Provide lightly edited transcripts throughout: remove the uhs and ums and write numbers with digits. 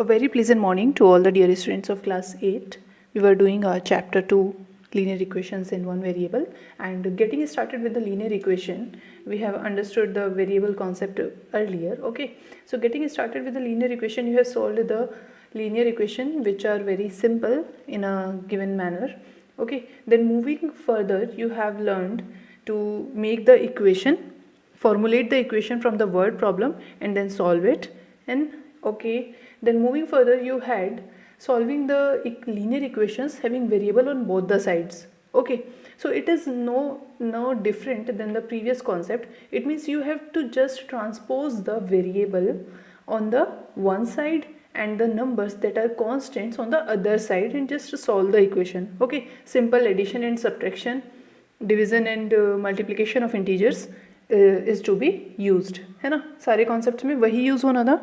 A very pleasant morning to all the dear students of class 8. We were doing our chapter 2 linear equations in one variable, and getting started with the linear equation, we have understood the variable concept earlier. Okay, so getting started with the linear equation, you have solved the linear equation which are very simple in a given manner. Okay, then moving further, you have learned to make the equation, formulate the equation from the word problem and then solve it. And okay, then moving further, you had solving the linear equations having variable on both the sides. Okay, so it is no different than the previous concept. It means you have to just transpose the variable on the one side and the numbers that are constants on the other side and just solve the equation. Okay, simple addition and subtraction, division and multiplication of integers is to be used, है ना. सारे concepts में वही use होना था.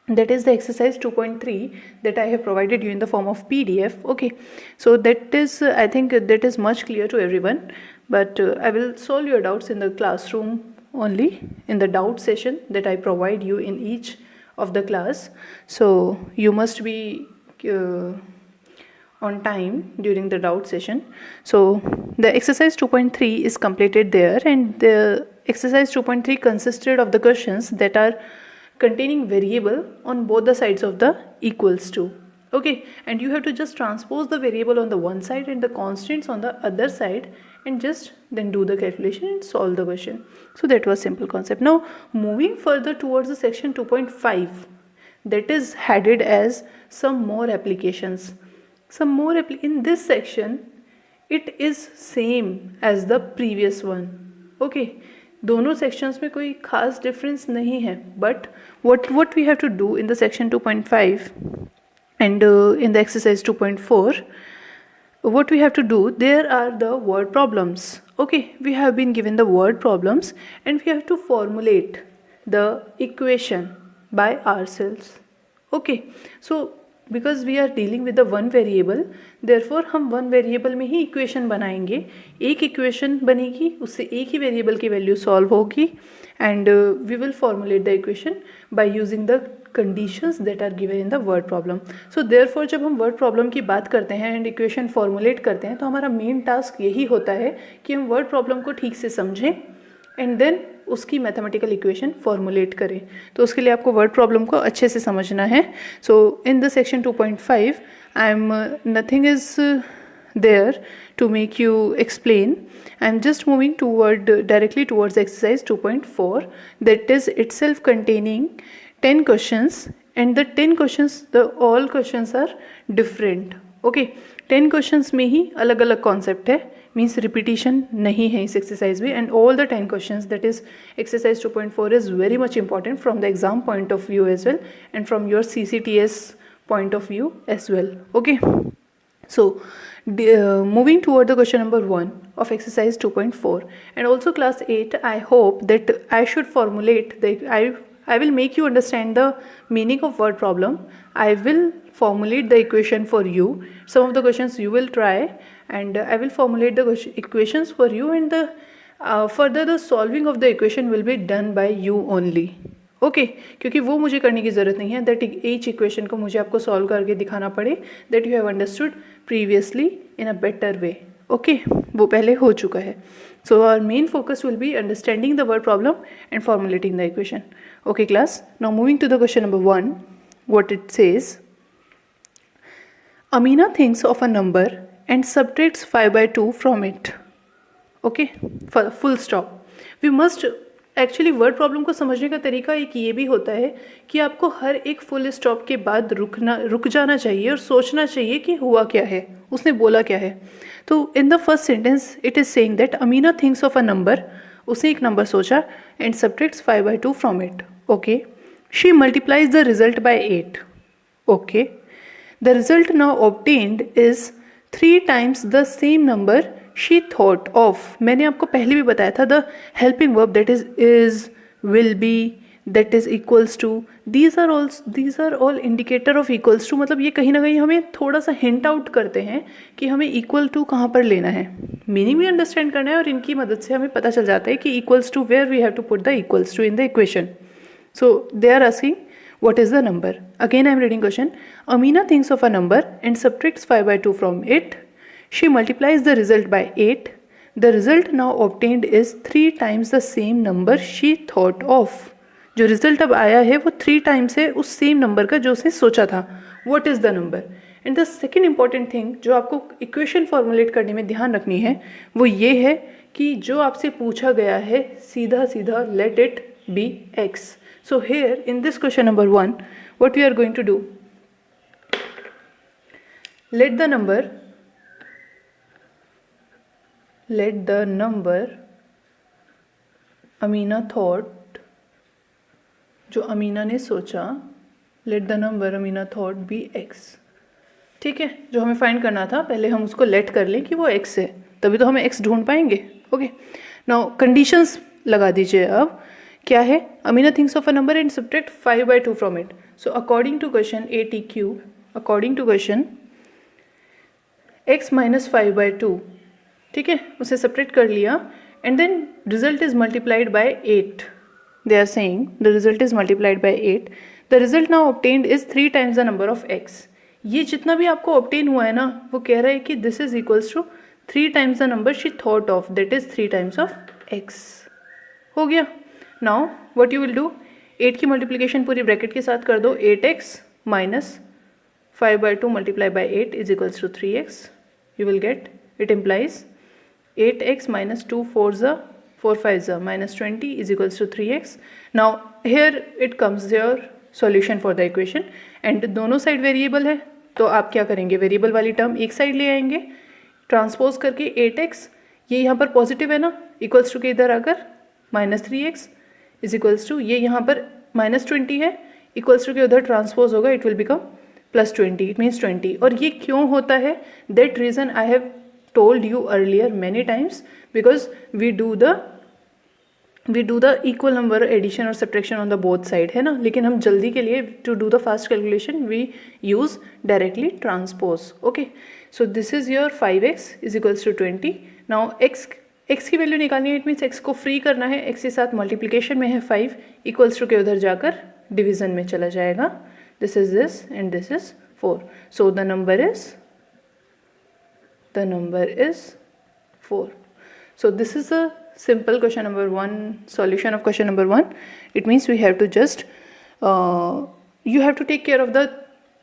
That is the exercise 2.3 that I have provided you in the form of PDF. Okay, so that is I think that is much clear to everyone, but I will solve your doubts in the classroom only, in the doubt session that I provide you in each of the class. So you must be on time during the doubt session. So the exercise 2.3 is completed there, and the exercise 2.3 consisted of the questions that are containing variable on both the sides of the equals to. Okay, and you have to just transpose the variable on the one side and the constants on the other side and just then do the calculation and solve the question. So that was simple concept. Now moving further towards the section 2.5, that is headed as some more applications. In this section it is same as the previous one. Okay, दोनों sections में कोई खास difference नहीं है, but what we have to do in the section 2.5 and in the exercise 2.4, what we have to do, there are the word problems. Okay, we have been given the word problems and we have to formulate the equation by ourselves. Okay, so because we are dealing with the one variable, therefore हम one variable में ही equation बनाएंगे. एक equation बनेगी, उससे एक ही variable की value solve होगी, and we will formulate the equation by using the conditions that are given in the word problem. So therefore जब हम word problem की बात करते हैं and equation formulate करते हैं, तो हमारा main task यही होता है कि हम word problem को ठीक से समझें एंड देन उसकी मैथमेटिकल इक्वेशन फॉर्मुलेट करें. तो उसके लिए आपको वर्ड प्रॉब्लम को अच्छे से समझना है. So in the section 2.5 I am nothing is there to make you explain. I am just moving directly towards exercise 2.4 that is itself containing 10 questions, and the 10 questions, all questions are different. Okay, 10 questions में ही अलग अलग concept है, means repetition नहीं है इस exercise में. And all the 10 questions, that is exercise 2.4 is very much important from the exam point of view as well and from your CCTS point of view as well. Okay, so moving toward the question number 1 of exercise 2.4, and also class 8, I hope that I should formulate I will make you understand the meaning of word problem. I will formulate the equation for you. Some of the questions you will try, and I will formulate the equations for you, and the further the solving of the equation will be done by you only. Okay, क्योंकि वो मुझे करने की ज़रूरत नहीं है that each equation को मुझे आपको सॉल्व करके दिखाना पड़े, that you have understood previously in a better way. Okay, वो पहले हो चुका है. So our main focus will be understanding the word problem and formulating the equation. Okay class, now moving to the question number 1, what it says: Amina thinks of a number and subtracts 5/2 from it. Okay, full stop. We must actually word problem को समझने का तरीका एक ये भी होता है कि आपको हर एक फुल स्टॉप के बाद रुक जाना चाहिए और सोचना चाहिए कि हुआ क्या है, उसने बोला क्या है. तो in the first sentence it is saying that Amina thinks of a number, उसने एक नंबर सोचा, and subtracts 5/2 from it. Okay, she multiplies the result by 8. Okay, the result now obtained is 3 times the same number she thought of. मैंने आपको पहले भी बताया था the helping verb that is will be, that is equals to, these are all indicator of equals to. मतलब ये कहीं ना कहीं हमें थोड़ा सा हिंट आउट करते हैं कि हमें इक्वल टू कहाँ पर लेना है, मीनिंग भी अंडरस्टैंड करना है, और इनकी मदद से हमें पता चल जाता है कि equals to where we have to put the equals to in the equation. So they are asking What is the number? Again I am reading question. Amina thinks of a number and subtracts 5 by 2 from it. She multiplies the result by 8. The result now obtained is 3 times the same number she thought of. जो result अब आया है वो 3 times है उस same number का जो उसने सोचा था. What is the number? And the second important thing जो आपको इक्वेशन फॉर्मुलेट करने में ध्यान रखनी है वो ये है कि जो आपसे पूछा गया है सीधा सीधा let it be x. So here in this question number 1, what we are going to do, let the number Amina thought, जो अमीना ने सोचा, let the number Amina thought be x. ठीक है, जो हमें फाइंड करना था पहले हम उसको लेट कर लें कि वो x है, तभी तो हमें x ढूंढ पाएंगे. ओके, नाउ कंडीशंस लगा दीजिए. अब क्या है? Amina thinks of a number and subtract 5 by 2 from it. So according to question ATQ, according to question x minus 5 by 2, ठीक है, उसे सब्ट्रैक्ट कर लिया and then result is multiplied by 8. They are saying the result is multiplied by 8. The result now obtained is 3 times the number of x. ये जितना भी आपको obtain हुआ है ना वो कह रहा है कि this is equals to 3 times the number she thought of, that is 3 times of x. हो गया. Now what you will do, 8 की मल्टीप्लिकेशन पूरी ब्रैकेट के साथ कर दो. 8x minus 5 by 2 multiply by 8 is equals to 3x. You will get, it implies 8x minus 2 4 5 minus 20 is equals to 3x. Now here it comes your solution for the equation and दोनों side variable है तो आप क्या करेंगे, variable वाली term एक side ले आएंगे, ट्रांसपोज करके 8x, ये यहाँ पर पॉजिटिव है ना, इक्वल्स टू के इधर आकर minus 3x is equals to, ये यहाँ पर माइनस 20 है, इक्वल्स टू के उधर ट्रांसपोज होगा, it will become plus 20, it means 20. और ये क्यों होता है, that reason I have told you earlier many times, because we do the equal number addition or subtraction on the both side, है ना. लेकिन हम जल्दी के लिए to do the fast calculation we use directly transpose. Okay, so this is your 5x is equals to 20. now x की value निकालनी है, इट मीन्स x को फ्री करना है, x के साथ मल्टीप्लिकेशन में है 5, इक्वल्स टू के उधर जाकर डिवीजन में चला जाएगा. This is this and this is 4. so the number is 4. So this is a simple question number 1, solution of question number 1. It means we have to just you have to take care of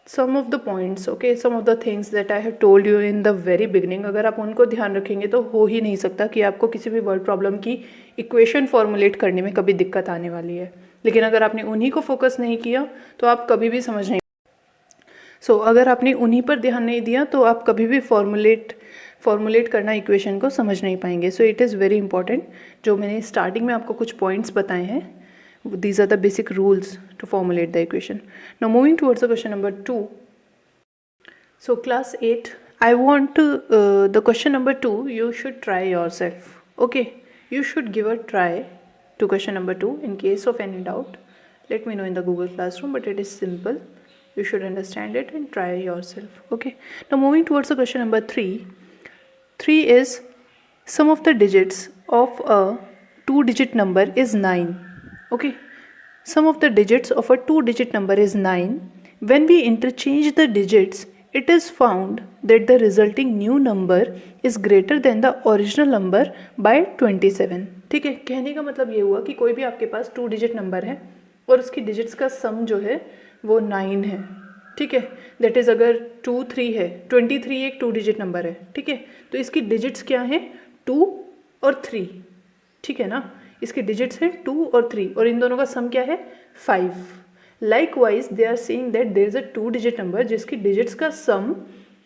some of the points, okay, some of the things that I have told you in the very beginning. अगर आप उनको ध्यान रखेंगे तो हो ही नहीं सकता कि आपको किसी भी वर्ड प्रॉब्लम की इक्वेशन फॉर्मुलेट करने में कभी दिक्कत आने वाली है. लेकिन अगर आपने उन्हीं को फोकस नहीं किया तो आप कभी भी समझ नहीं. अगर आपने उन्हीं पर ध्यान नहीं दिया तो आप कभी भी फॉर्मुलेट करना इक्वेशन को समझ नहीं पाएंगे. So it is very important. जो मैंने स्टार्टिंग में आपको कुछ पॉइंट्स बताए हैं, these are the basic rules to formulate the equation. Now moving towards the question number 2. So class 8, I want the question number 2 you should try yourself. Okay, you should give a try to question number 2 in case of any doubt. Let me know in the Google Classroom, but it is simple. You should understand it and try yourself. Okay, now moving towards the question number 3. 3 is sum of the digits of a 2-digit number is 9. Okay, sum of the digits of a 2-digit number is 9. When we interchange the digits, it is found that the resulting new number is greater than the original number by 27. ठीक है, कहने का मतलब ये हुआ कि कोई भी आपके पास 2-digit नंबर है और उसकी डिजिट्स का सम जो है वो 9 है. ठीक है, दैट इज़ अगर 2 3 है, 23 एक 2-digit नंबर है. ठीक है, तो इसकी डिजिट्स क्या है, 2 और 3. ठीक है ना, इसकी डिजिट्स हैं 2 और 3 और इन दोनों का सम क्या है, 5. Likewise they are saying that there is a 2-digit number जिसकी डिजिट्स का सम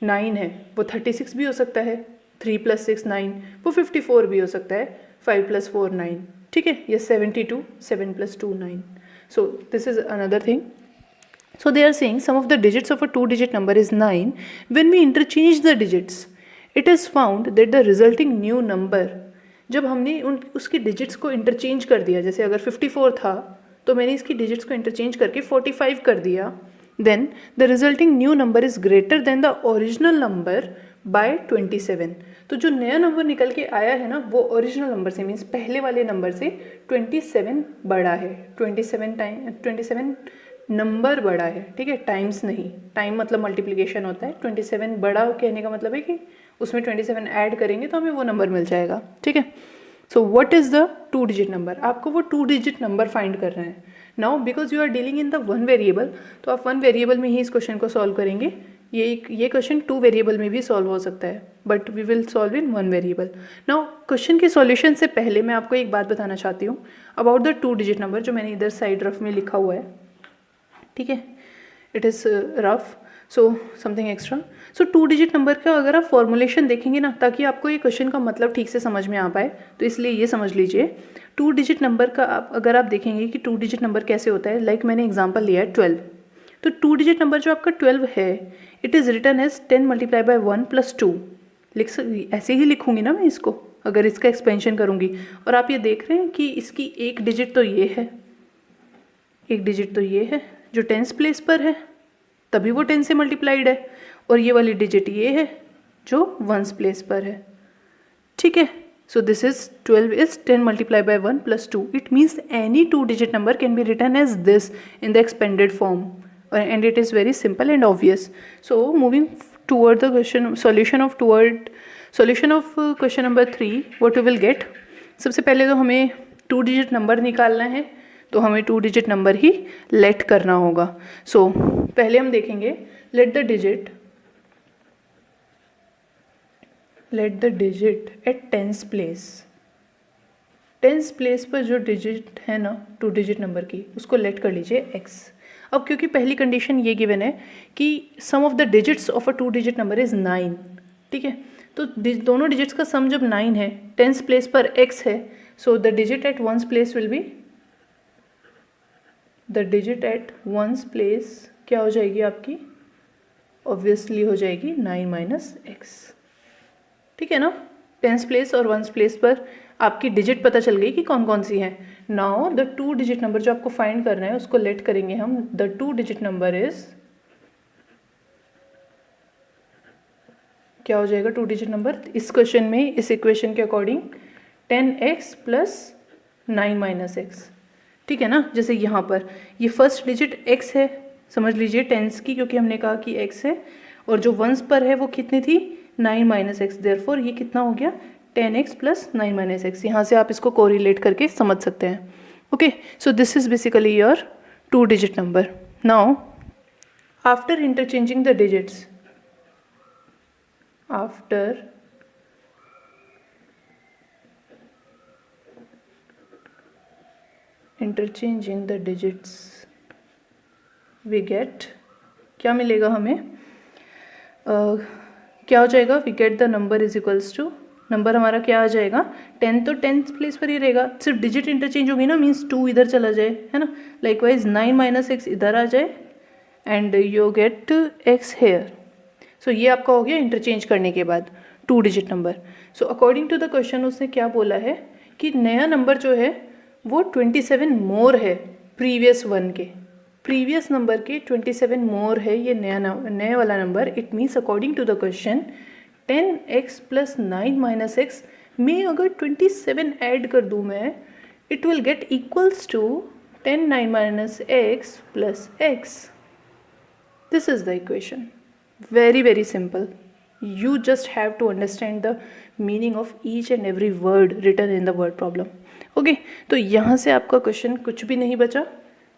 9 है. वो 36 भी हो सकता है, 3 + 6 9, वो 54 भी हो सकता है, 5 + 4 9. ठीक है, ये 72, 7 + 2 9. So this is another thing. So they are saying sum of the digits of a 2-digit number is 9. When we interchange the digits, it is found that the resulting new number, जब हमने उसकी digits को interchange कर दिया, जैसे अगर 54 था तो मैंने इसकी डिजिट्स को इंटरचेंज करके 45 कर दिया, then the resulting new number is greater than the original number by 27. तो जो नया नंबर निकल के आया है ना वो ओरिजिनल नंबर से, मीन्स पहले वाले नंबर से 27 बड़ा है. 27 नंबर बड़ा है, ठीक है, टाइम्स नहीं। टाइम मतलब मल्टीप्लिकेशन होता है, 27 बड़ा कहने का मतलब है कि उसमें 27 ऐड करेंगे तो हमें वो नंबर मिल जाएगा, ठीक है। So what is the 2 digit number, आपको वो 2 डिजिट नंबर फाइंड कर रहे हैं। Now because you are dealing in the 1 variable, तो आप 1 वेरिएबल में ही इस क्वेश्चन को सॉल्व करेंगे। ये क्वेश्चन 2 वेरिएबल में भी सॉल्व हो सकता है, but we will solve in 1 variable. Now question के सॉल्यूशन से पहले मैं आपको एक बात बताना चाहती हूँ अबाउट द 2 डिजिट नंबर, जो मैंने इधर साइड रफ में लिखा हुआ है, ठीक है। It is rough, so something extra. So 2 digit number का अगर आप फॉर्मुलेशन देखेंगे ना, ताकि आपको ये क्वेश्चन का मतलब ठीक से समझ में आ पाए, तो इसलिए ये समझ लीजिए 2 डिजिट नंबर का अगर आप देखेंगे कि 2 डिजिट नंबर कैसे होता है, लाइक मैंने एग्जांपल लिया है 12, तो 2 डिजिट नंबर जो आपका 12 है, it is written as 10 multiply by 1 plus 2। ऐसे ही लिखूंगी ना मैं इसको, अगर इसका एक्सपेंशन करूंगी। और आप ये देख रहे हैं कि इसकी एक डिजिट तो ये है, एक डिजिट तो ये है जो 10th प्लेस पर है, तभी वो 10 से मल्टीप्लाइड है, और ये वाली डिजिट ये है जो 1st प्लेस पर है, ठीक है। So this is 12 is 10 multiply by 1 plus 2। It means any 2 digit number can be written as this in the expanded form, and it is very simple and obvious. So moving toward the solution of question number 3, what we will get, सबसे पहले तो हमें 2 digit number निकालना है, तो हमें 2 digit number ही late करना होगा। सो पहले हम देखेंगे let the digit at 10th place. 10th place पर जो डिजिट है ना 2 डिजिट नंबर की, उसको लेट कर लीजिए x। अब क्योंकि पहली कंडीशन ये गिवन है कि sum of the digits of a 2 digit number is 9, ठीक है, तो दोनों डिजिट्स का सम जब 9 है, 10th प्लेस पर x है, so the digit at 1st place will be, the digit at 1st place क्या हो जाएगी आपकी, ऑब्वियसली हो जाएगी 9 माइनस एक्स, ठीक है ना। 10th प्लेस और 1st प्लेस पर आपकी डिजिट पता चल गई कि कौन कौन सी हैं। नाउ द 2 डिजिट नंबर जो आपको फाइंड करना है उसको लेट करेंगे हम। द 2 डिजिट नंबर इज, क्या हो जाएगा 2 डिजिट नंबर इस क्वेश्चन में, इस इक्वेशन के according 10x plus 9 minus x, ठीक है ना। जैसे यहाँ पर ये फर्स्ट डिजिट x है, समझ लीजिए 10th की, क्योंकि हमने कहा कि x है, और जो 1st पर है वो कितनी थी 9 माइनस एक्स, देयरफॉर ये कितना हो गया 10x प्लस 9 माइनस एक्स। यहाँ से आप इसको कोरिलेट करके समझ सकते हैं। Okay, so this is basically your 2 digit number. Now after interchanging the digits, after interchanging the digits we get, क्या मिलेगा हमें, क्या हो जाएगा, we get the number is equals to, number हमारा क्या आ जाएगा 10, तो 10th प्लेस पर ही रहेगा, सिर्फ डिजिट इंटरचेंज होगी ना, मीन्स 2 इधर चला जाए, है ना। लाइकवाइज 9 माइनस एक्स इधर आ जाए and you get x here. So ये आपका हो गया इंटरचेंज करने के बाद 2 digit number. So according to the question उसने क्या बोला है कि नया नंबर जो है वो 27 मोर है प्रीवियस वन के, प्रीवियस नंबर के 27 मोर है ये नया वाला number. It means according to the question 10x plus 9 minus X में अगर 27 ऐड कर दूँ मैं, it will get equals to 10 9 minus X plus X. This is the equation, very very simple. You just have to understand the meaning of each and every word written in the word problem. Okay, तो यहाँ से आपका question कुछ भी नहीं बचा,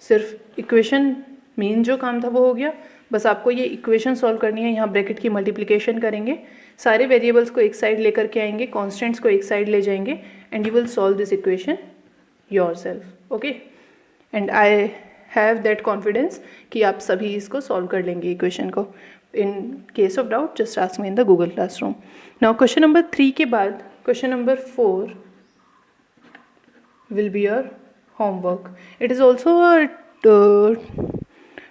सिर्फ equation main जो काम था वो हो गया। बस आपको ये इक्वेशन सॉल्व करनी है, यहाँ ब्रैकेट की मल्टीप्लिकेशन करेंगे, सारे वेरिएबल्स को एक साइड लेकर के आएंगे, कॉन्स्टेंट्स को एक साइड ले जाएंगे, and you will solve this equation yourself. Okay, and I have that confidence कि आप सभी इसको सॉल्व कर लेंगे इक्वेशन को। In case of doubt, just ask me in the Google Classroom. Now question number 3 के बाद question number 4 will be your homework. It is also a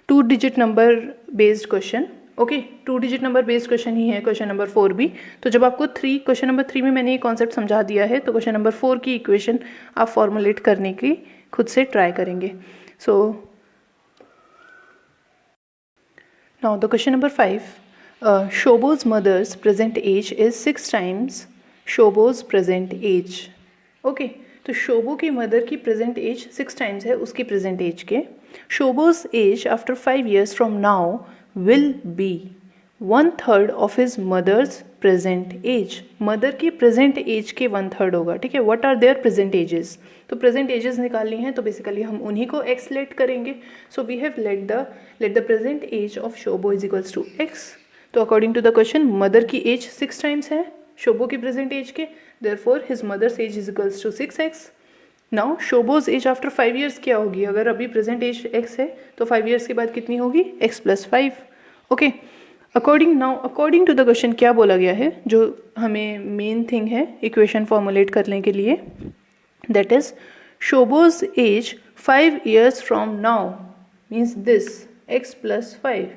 2 digit number based question. Okay, 2 digit number based question ही है question number 4 भी। तो जब आपको question number 3 में मैंने ये concept समझा दिया है, तो question number 4 की equation आप formulate करने की खुद से try करेंगे। So now the question number 5, Shobo's mother's present age is 6 times Shobo's present age. Okay, तो शोबो की मदर की प्रेजेंट एज 6 टाइम्स है उसकी प्रेजेंट एज के। Shobo's age after 5 years from now will be 1/3 of his mother's present age. Mother की present age के 1/3 होगा, ठीक है. What are their present ages? तो प्रेजेंट एजेस निकालनी है, तो बेसिकली हम उन्हीं को x लेट करेंगे. So we have let the present age of Shobo is equals to x. तो according to the question mother की एज 6 टाइम्स है शोबो की प्रेजेंट एज के, therefore his mother's age is equals to 6x. Now Shobo's age after 5 years क्या होगी? अगर अभी present as x है तो 5 years के बाद कितनी होगी? x + 5. Okay. According to the question क्या बोला गया है, जो हमें मेन थिंग है इक्वेशन फॉर्मुलेट करने के लिए, that is Shobo's age 5 years from now means this x + 5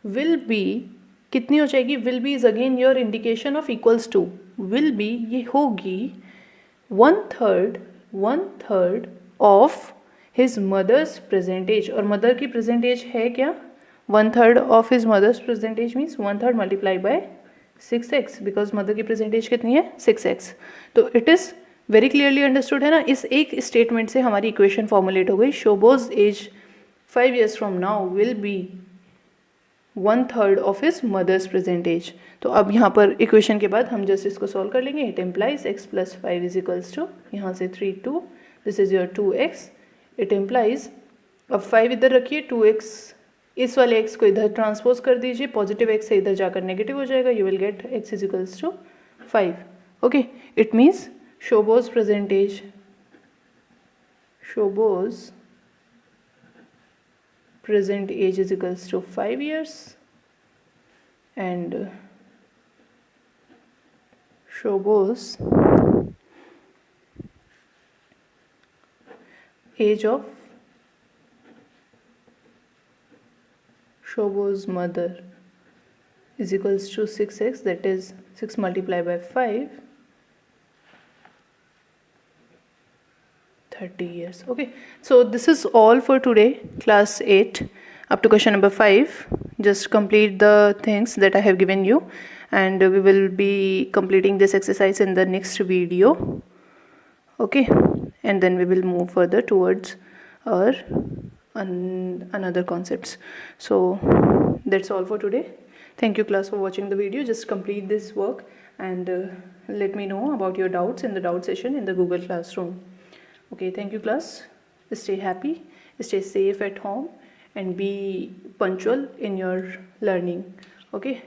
will be कितनी हो जाएगी? Will be is again your indication of equals to. Will be ये होगी 1/3 of his mother's present age. और मदर की प्रेजेंट एज है क्या? 1/3 of his mother's present age means 1/3 multiply by 6x, because mother की प्रेजेंट एज कितनी है? 6x. तो it is very clearly understood है ना. इस एक स्टेटमेंट से हमारी इक्वेशन फॉर्मुलेट हो गई. Shobo's age 5 years from now will be 1/3 of his mother's present age. तो अब यहाँ पर इक्वेशन के बाद हम जस्ट इसको सॉल्व कर लेंगे. It implies x + 5 is equals to, यहाँ से 3 2, this is your 2x. It implies, अब 5 इधर रखिए, 2x इस वाले x को इधर ट्रांसपोज कर दीजिए, पॉजिटिव x से इधर जाकर नेगेटिव हो जाएगा. You will get x is equals to 5. Okay. It means Shobo's present age, Shobo's present age is equals to 5 years and Shobo's age of Shobo's mother is equals to 6x, that is 6 multiplied by 5, 30 years. Okay, so this is all for today, class 8 up to question number 5. Just complete the things that I have given you, and we will be completing this exercise in the next video. Okay, and then we will move further towards our another concepts. So that's all for today. Thank you class for watching the video. Just complete this work and let me know about your doubts in the doubt session in the Google Classroom. Okay, thank you class. Stay happy, stay safe at home, and be punctual in your learning. Okay.